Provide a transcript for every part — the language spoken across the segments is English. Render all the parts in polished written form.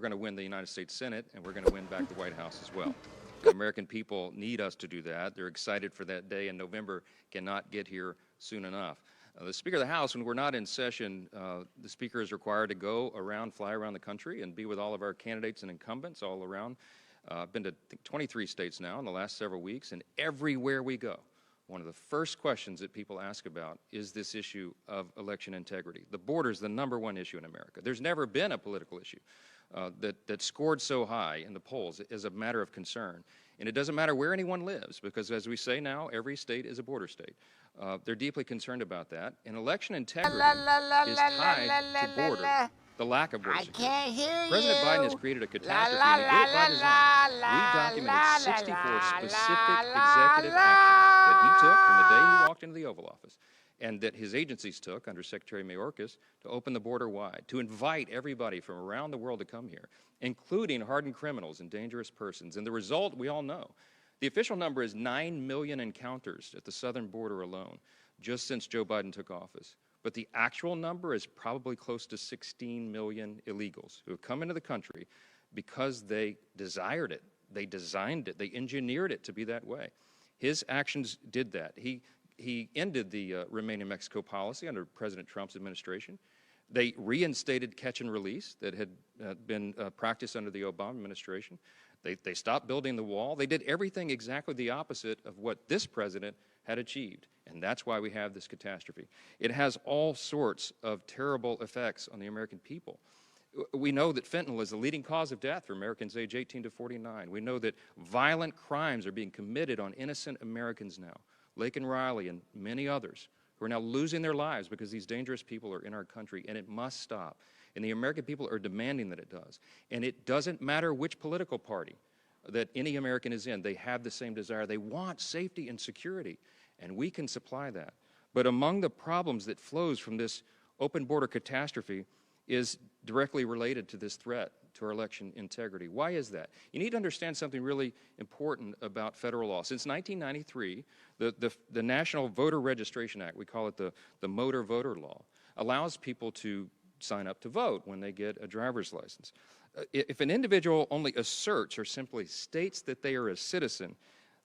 going to win the United States Senate, and we're going to win back the White House as well. The American people need us to do that. They're excited for that day in November, cannot get here soon enough. The Speaker of the House, when we're not in session, the Speaker is required to go around, fly around the country and be with all of our candidates and incumbents all around. I've been to, I think, 23 states now in the last several weeks, and everywhere we go, one of the first questions that people ask about is this issue of election integrity. The border is the #1 issue in America. There's never been a political issue that scored so high in the polls as a matter of concern. And it doesn't matter where anyone lives, because as we say now, every state is a border state. They're deeply concerned about that. And election integrity is tied to border, the lack of border security. I can't hear you. President Biden has created a catastrophe, and he did it by design. We documented 64 specific executive actions that he took from the day he walked into the Oval Office, and that his agencies took under Secretary Mayorkas to open the border wide, to invite everybody from around the world to come here, including hardened criminals and dangerous persons. And the result, we all know. The official number is 9 million encounters at the southern border alone, just since Joe Biden took office. But the actual number is probably close to 16 million illegals who have come into the country because they desired it, they designed it, they engineered it to be that way. His actions did that. He ended the Remain in Mexico policy under President Trump's administration. They reinstated catch and release that had been practiced under the Obama administration. They stopped building the wall. They did everything exactly the opposite of what this president had achieved. And that's why we have this catastrophe. It has all sorts of terrible effects on the American people. We know that fentanyl is the leading cause of death for Americans age 18 to 49. We know that violent crimes are being committed on innocent Americans now. Laken Riley and many others who are now losing their lives because these dangerous people are in our country, and it must stop. And the American people are demanding that it does. And it doesn't matter which political party that any American is in, they have the same desire. They want safety and security, and we can supply that. But among the problems that flows from this open border catastrophe is directly related to this threat to our election integrity. Why is that? You need to understand something really important about federal law. Since 1993, the National Voter Registration Act, we call it the Motor Voter Law, allows people to sign up to vote when they get a driver's license. If an individual only asserts or simply states that they are a citizen,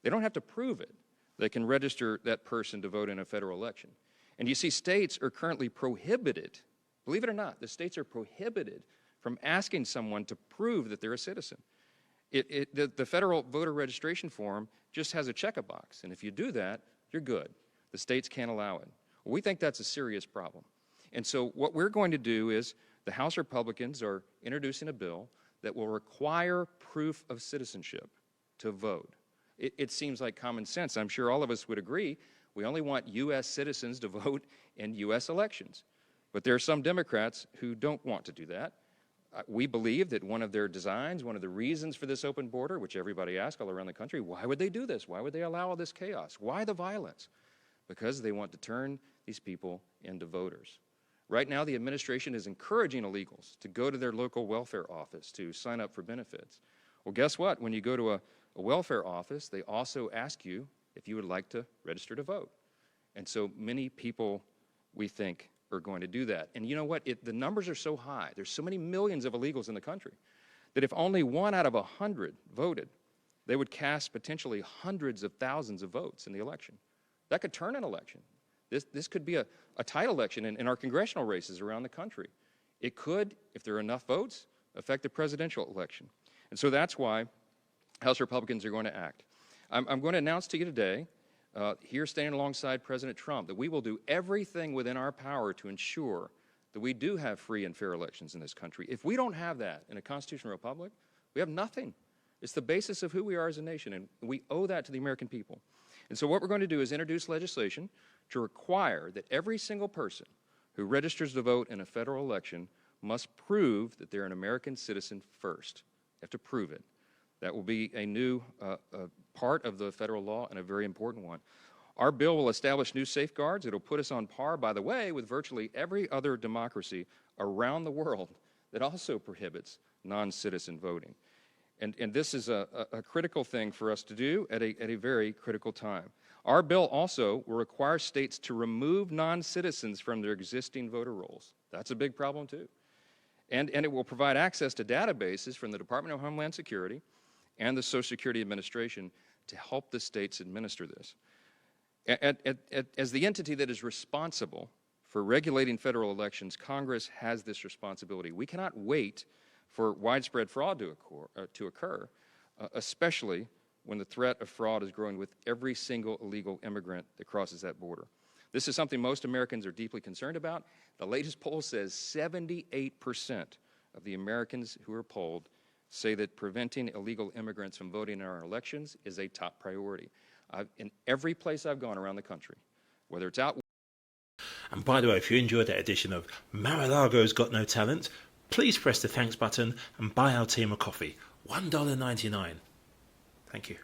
they don't have to prove it. They can register that person to vote in a federal election. And you see, states are currently prohibited, believe it or not, the states are prohibited from asking someone to prove that they're a citizen. The federal voter registration form just has a check-a-box, and if you do that, you're good. The states can't allow it. Well, we think that's a serious problem. And so what we're going to do is, the House Republicans are introducing a bill that will require proof of citizenship to vote. It seems like common sense. I'm sure all of us would agree. We only want U.S. citizens to vote in U.S. elections. But there are some Democrats who don't want to do that. We believe that one of their designs, one of the reasons for this open border, which everybody asks all around the country, why would they do this? Why would they allow all this chaos? Why the violence? Because they want to turn these people into voters. Right now, the administration is encouraging illegals to go to their local welfare office to sign up for benefits. Well, guess what? When you go to a welfare office, they also ask you if you would like to register to vote. And so many people, we think, are going to do that. And you know what? The numbers are so high. There's so many millions of illegals in the country that if only 1 out of 100 voted, they would cast potentially hundreds of thousands of votes in the election. That could turn an election. This could be a tight election in our congressional races around the country. It could, if there are enough votes, affect the presidential election. And so that's why House Republicans are going to act. I'm going to announce to you today, here standing alongside President Trump, that we will do everything within our power to ensure that we do have free and fair elections in this country. If we don't have that in a constitutional republic, we have nothing. It's the basis of who we are as a nation, and we owe that to the American people. And so what we're going to do is introduce legislation to require that every single person who registers to vote in a federal election must prove that they're an American citizen first. They have to prove it. That will be a new part of the federal law, and a very important one. Our bill will establish new safeguards. It'll put us on par, by the way, with virtually every other democracy around the world that also prohibits non-citizen voting. And this is a critical thing for us to do at a very critical time. Our bill also will require states to remove non-citizens from their existing voter rolls. That's a big problem, too. And it will provide access to databases from the Department of Homeland Security and the Social Security Administration to help the states administer this. As the entity that is responsible for regulating federal elections, Congress has this responsibility. We cannot wait for widespread fraud to occur, especially when the threat of fraud is growing with every single illegal immigrant that crosses that border. This is something most Americans are deeply concerned about. The latest poll says 78% of the Americans who are polled say that preventing illegal immigrants from voting in our elections is a top priority. In every place I've gone around the country, whether it's out... And by the way, if you enjoyed that edition of Mar-a-Lago's Got No Talent, please press the thanks button and buy our team a coffee. $1.99. Thank you.